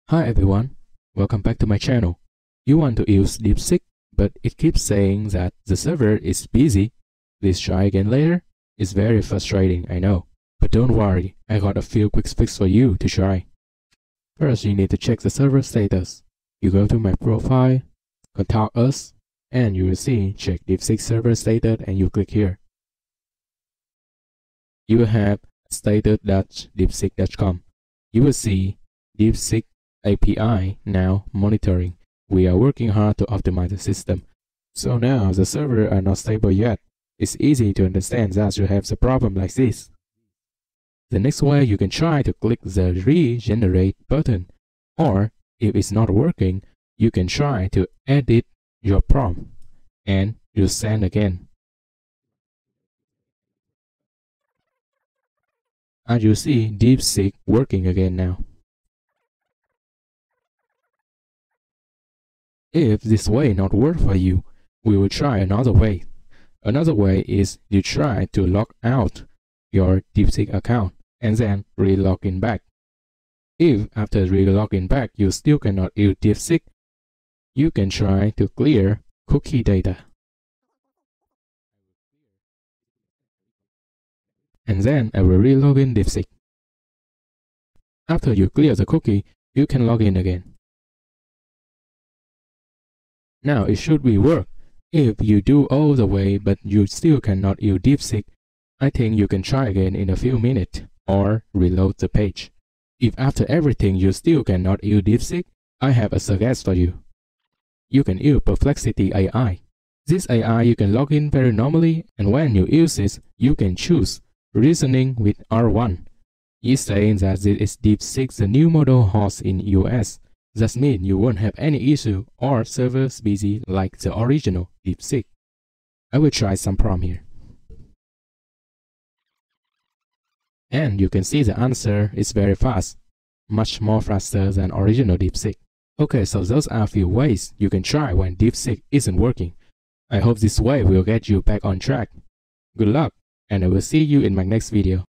Hi everyone, welcome back to my channel. You want to use DeepSeek, but it keeps saying that the server is busy. Please try again later. It's very frustrating, I know. But don't worry, I got a few quick fixes for you to try. First, you need to check the server status. You go to my profile, contact us, and you will see check DeepSeek server status and you click here. You will have status.deepseek.com. You will see DeepSeek API now monitoring. We are working hard to optimize the system. So now the servers are not stable yet. It's easy to understand that you have the problem like this. The next way you can try to click the regenerate button, or if it's not working, you can try to edit your prompt and you send again. As you see, DeepSeek working again now. If this way not work for you, we will try another way. Another way is you try to log out your DeepSeek account and then re-log in back. If after re-logging back you still cannot use DeepSeek, you can try to clear cookie data. And then I will re-log in DeepSeek. After you clear the cookie, you can log in again. Now it should be work. If you do all the way but you still cannot use DeepSeek, I think you can try again in a few minutes or reload the page. If after everything you still cannot use DeepSeek, I have a suggestion for you. You can use Perplexity AI. This AI you can log in very normally, and when you use it, you can choose Reasoning with R1. It's saying that this is DeepSeek, the new model host in US. That means you won't have any issue or servers busy like the original DeepSeek. I will try some prompt here. And you can see the answer is very fast, much more faster than original DeepSeek. Okay, so those are a few ways you can try when DeepSeek isn't working. I hope this way will get you back on track. Good luck, and I will see you in my next video.